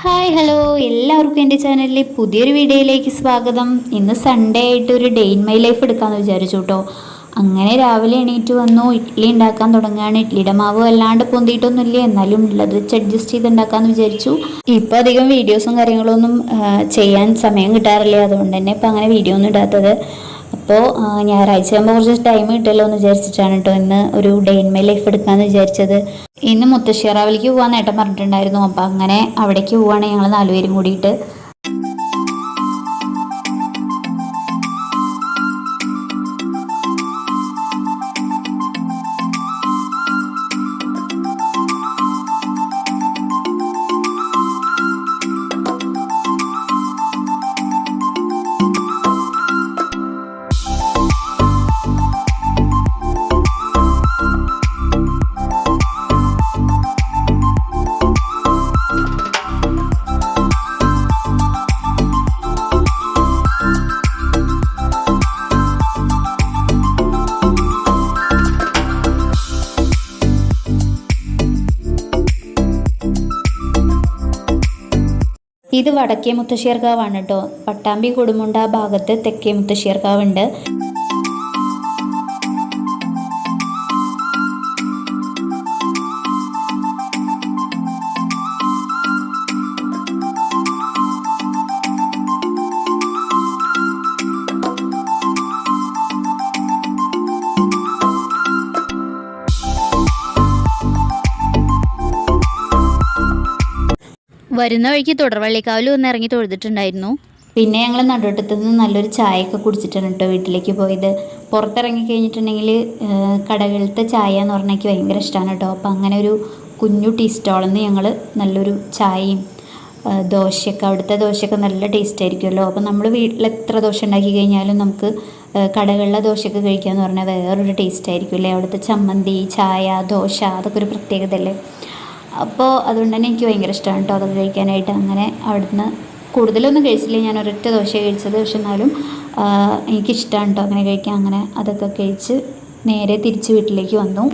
Hi hello, എല്ലാവർക്കും എൻ്റെ ചാനലിലെ പുതിയൊരു വീഡിയോയിലേക്ക് സ്വാഗതം. ഇന്ന് സൺഡേ ആയിട്ട് ഒരു ഡേ ഇൻ മൈ ലൈഫ് എടുക്കാമെന്ന് വിചാരിച്ചു കേട്ടോ. അങ്ങനെ രാവിലെ എണീറ്റ് വന്നു, ഇഡ്ഡലി ഉണ്ടാക്കാൻ തുടങ്ങുകയാണ്. ഇഡ്ഡലിയുടെ മാവ് വല്ലാണ്ട് പൊന്തിയിട്ടൊന്നുമില്ല, എന്നാലും ഉള്ളത് വെച്ച് അഡ്ജസ്റ്റ് ചെയ്ത് ഉണ്ടാക്കാമെന്ന് വിചാരിച്ചു. ഇപ്പം അധികം വീഡിയോസും കാര്യങ്ങളൊന്നും ചെയ്യാൻ സമയം കിട്ടാറില്ല, അതുകൊണ്ട് തന്നെ ഇപ്പം അങ്ങനെ വീഡിയോ ഒന്നും ഇടാത്തത്. അപ്പോൾ ഞായറാഴ്ച ആകുമ്പോൾ കുറച്ച് ടൈം കിട്ടുമല്ലോ എന്ന് വിചാരിച്ചിട്ടാണ് കേട്ടോ ഇന്ന് ഒരു ഡേ ഇൻ മൈ ലൈഫ് എടുക്കാമെന്ന് വിചാരിച്ചത്. ഇന്ന് മുത്തശ്ശിറാവിലേക്ക് പോകാൻ ഏട്ടൻ പറഞ്ഞിട്ടുണ്ടായിരുന്നു. അപ്പം അങ്ങനെ അവിടേക്ക് പോവാണ് ഞങ്ങൾ 4 പേരും കൂടിയിട്ട്. ഇത് വടക്കേ മുത്തശ്ശിയർക്കാവാണ് കേട്ടോ. പട്ടാമ്പി കൊടുമുണ്ട ആ ഭാഗത്ത് തെക്കേ മുത്തശ്ശിയർക്കാവുണ്ട്. വരുന്ന വഴിക്ക് തുടർവള്ളിക്കാവിൽ ഒന്ന് ഇറങ്ങി തൊഴുതിട്ടുണ്ടായിരുന്നു. പിന്നെ ഞങ്ങൾ നടുവട്ടത്തു നിന്ന് നല്ലൊരു ചായയൊക്കെ കുടിച്ചിട്ടാണ് കേട്ടോ വീട്ടിലേക്ക് പോയത്. പുറത്തിറങ്ങി കഴിഞ്ഞിട്ടുണ്ടെങ്കിൽ കടകളിലത്തെ ചായ എന്ന് പറഞ്ഞാൽ എനിക്ക് ഭയങ്കര ഇഷ്ടമാണ് കേട്ടോ. അപ്പം അങ്ങനെ ഒരു കുഞ്ഞു ടീ സ്റ്റോളിൽ നിന്ന് ഞങ്ങൾ നല്ലൊരു ചായയും ദോശയൊക്കെ, അവിടുത്തെ ദോശയൊക്കെ നല്ല ടേസ്റ്റ് ആയിരിക്കുമല്ലോ. അപ്പം നമ്മൾ വീട്ടിൽ എത്ര ദോശ ഉണ്ടാക്കി കഴിഞ്ഞാലും നമുക്ക് കടകളിലെ ദോശയൊക്കെ കഴിക്കാമെന്ന് പറഞ്ഞാൽ വേറൊരു ടേസ്റ്റ് ആയിരിക്കും അല്ലേ. അവിടുത്തെ ചമ്മന്തി, ചായ, ദോശ അതൊക്കെ ഒരു പ്രത്യേകതയല്ലേ. അപ്പോൾ അതുകൊണ്ട് തന്നെ എനിക്ക് ഭയങ്കര ഇഷ്ടമാണ് കേട്ടോ അതൊക്കെ കഴിക്കാനായിട്ട്. അങ്ങനെ അവിടുന്ന് കൂടുതലൊന്നും കഴിച്ചില്ല, ഞാൻ ഒരൊറ്റ ദോശ കഴിച്ചത്. പക്ഷെ എന്നാലും എനിക്കിഷ്ടമാണ് കേട്ടോ അങ്ങനെ കഴിക്കാൻ. അങ്ങനെ അതൊക്കെ കഴിച്ച് നേരെ തിരിച്ച് വീട്ടിലേക്ക് വന്നു.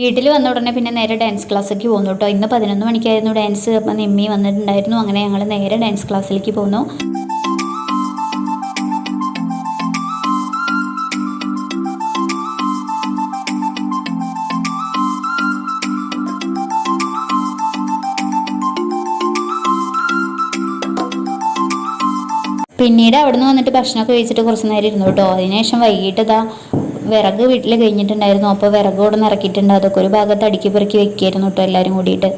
വീട്ടിൽ വന്ന ഉടനെ പിന്നെ നേരെ ഡാൻസ് ക്ലാസ്സിലേക്ക് പോകുന്നു കേട്ടോ. ഇന്ന് 11 മണിക്കായിരുന്നു ഡാൻസ്. അപ്പം നിമ്മി വന്നിട്ടുണ്ടായിരുന്നു. അങ്ങനെ ഞങ്ങൾ നേരെ ഡാൻസ് ക്ലാസ്സിലേക്ക് പോന്നു. പിന്നീട് അവിടുന്ന് വന്നിട്ട് ഭക്ഷണമൊക്കെ കഴിച്ചിട്ട് കുറച്ച് നേരം ഇരുന്നു കേട്ടോ. അതിനുശേഷം വൈകിട്ട് വിറക് വീട്ടിൽ കഴിഞ്ഞിട്ടുണ്ടായിരുന്നു. അപ്പോൾ വിറക് കൂടെ നിറക്കിയിട്ടുണ്ട്. അതൊക്കെ ഒരു ഭാഗത്ത് അടുക്കി പെറുക്കി വെക്കായിരുന്നു കേട്ടോ എല്ലാവരും കൂടിയിട്ട്.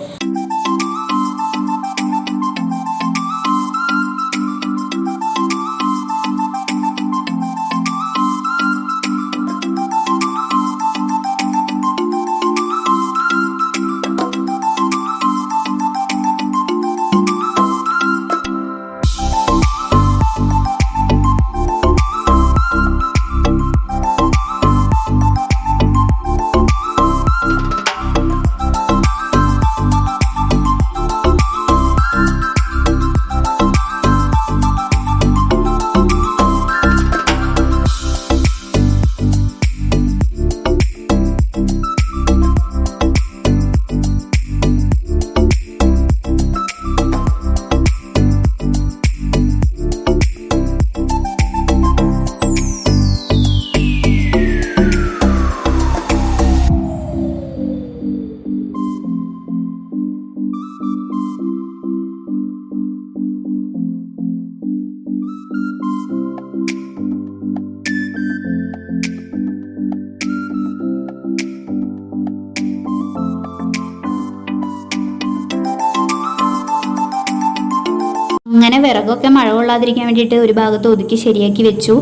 അങ്ങനെ വിറകൊക്കെ മഴ കൊള്ളാതിരിക്കാൻ വേണ്ടിയിട്ട് ഒരു ഭാഗത്ത് ഒതുക്കി ശരിയാക്കി വെച്ചു.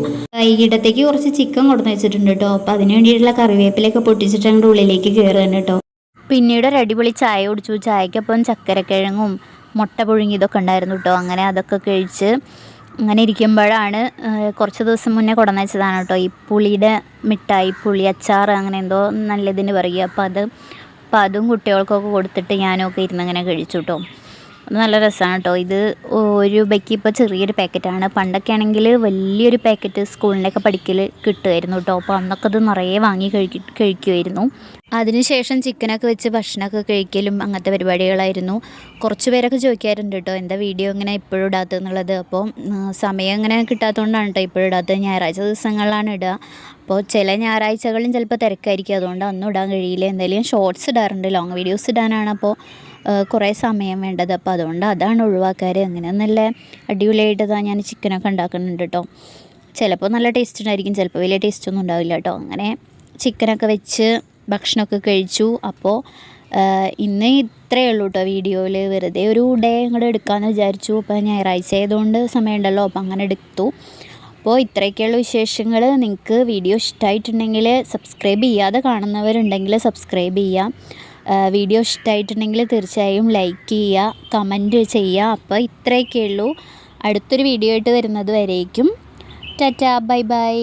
ഇടത്തേക്ക് കുറച്ച് ചിക്കൻ കൊടുന്ന് വെച്ചിട്ടുണ്ട് കേട്ടോ. അപ്പോൾ അതിന് വേണ്ടിയിട്ടുള്ള കറിവേപ്പിലൊക്കെ പൊട്ടിച്ചിട്ട് അങ്ങോട്ട് ഉള്ളിലേക്ക് കയറുകയാണ് കേട്ടോ. പിന്നീട് ഒരു അടിപൊളി ചായ കുടിച്ചു. ചായക്കൊപ്പം ചക്കരക്കിഴങ്ങും മുട്ട പുഴുങ്ങിയതൊക്കെ ഉണ്ടായിരുന്നു കേട്ടോ. അങ്ങനെ അതൊക്കെ കഴിച്ച് അങ്ങനെ ഇരിക്കുമ്പോഴാണ് കുറച്ച് ദിവസം മുന്നേ കൊണ്ടുവന്ന് വെച്ചതാണ് കേട്ടോ ഈ പുളിയുടെ മിഠായി, പുളി അച്ചാർ അങ്ങനെ എന്തോ നല്ലതിന് പറയുക. അപ്പോൾ അതും കുട്ടികൾക്കൊക്കെ കൊടുത്തിട്ട് ഞാനൊക്കെ ഇരുന്ന് അങ്ങനെ കഴിച്ചു കേട്ടോ. അത് നല്ല രസമാണ് കേട്ടോ. ഇത് 1 രൂപയ്ക്ക് ഇപ്പോൾ ചെറിയൊരു പാക്കറ്റാണ്. പണ്ടൊക്കെ ആണെങ്കിൽ വലിയൊരു പാക്കറ്റ് സ്കൂളിൻ്റെയൊക്കെ പഠിക്കൽ കിട്ടുമായിരുന്നു കേട്ടോ. അപ്പോൾ അന്നൊക്കെ അത് നിറയെ വാങ്ങി കഴിക്കുമായിരുന്നു. അതിനുശേഷം ചിക്കനൊക്കെ വെച്ച് ഭക്ഷണമൊക്കെ കഴിക്കലും അങ്ങനത്തെ പരിപാടികളായിരുന്നു. കുറച്ച് പേരൊക്കെ ചോദിക്കാറുണ്ട് കേട്ടോ എന്താ വീഡിയോ ഇങ്ങനെ ഇപ്പോഴും ഇടാത്തതെന്നുള്ളത്. അപ്പോൾ സമയം ഇങ്ങനെ കിട്ടാത്തതുകൊണ്ടാണ് കേട്ടോ ഇപ്പോഴും ഇടാത്തത്. ഞായറാഴ്ച ദിവസങ്ങളിലാണ് ഇടുക. അപ്പോൾ ചില ഞായറാഴ്ചകളും ചിലപ്പോൾ തിരക്കായിരിക്കും, അതുകൊണ്ട് അന്നും ഇടാൻ കഴിയില്ല. എന്തായാലും ഷോർട്സ് ഇടാറുണ്ട്, ലോങ് വീഡിയോസ് ഇടാനാണ് അപ്പോൾ കുറേ സമയം വേണ്ടത്. അപ്പോൾ അതുകൊണ്ട് അതാണ് ഒഴിവാക്കാറ്. അങ്ങനെ നല്ല അടിപൊളിയായിട്ട് ഞാൻ ചിക്കനൊക്കെ ഉണ്ടാക്കുന്നുണ്ട് കേട്ടോ. ചിലപ്പോൾ നല്ല ടേസ്റ്റ് ഉണ്ടായിരിക്കും, ചിലപ്പോൾ വലിയ ടേസ്റ്റൊന്നും ഉണ്ടാവില്ല കേട്ടോ. അങ്ങനെ ചിക്കനൊക്കെ വെച്ച് ഭക്ഷണമൊക്കെ കഴിച്ചു. അപ്പോൾ ഇന്ന് ഇത്രയേ ഉള്ളൂ കേട്ടോ വീഡിയോയിൽ. വെറുതെ ഒരു ഡേ ഇങ്ങോട്ട് എടുക്കാമെന്ന് വിചാരിച്ചു. അപ്പോൾ ഞായറാഴ്ച ആയതുകൊണ്ട് സമയമുണ്ടല്ലോ, അപ്പോൾ അങ്ങനെ എടുത്തു. അപ്പോൾ ഇത്രയൊക്കെയുള്ള വിശേഷങ്ങൾ. നിങ്ങൾക്ക് വീഡിയോ ഇഷ്ടമായിട്ടുണ്ടെങ്കിൽ സബ്സ്ക്രൈബ് ചെയ്യാതെ കാണുന്നവരുണ്ടെങ്കിൽ സബ്സ്ക്രൈബ് ചെയ്യാം. വീഡിയോ ഇഷ്ടമായിട്ടുണ്ടെങ്കിൽ തീർച്ചയായും ലൈക്ക് ചെയ്യുക, കമൻറ്റ് ചെയ്യുക. അപ്പോൾ ഇത്രയൊക്കെ ഉള്ളൂ. അടുത്തൊരു വീഡിയോ ആയിട്ട് വരുന്നത് വരേക്കും ടാറ്റാ, ബൈ ബൈ.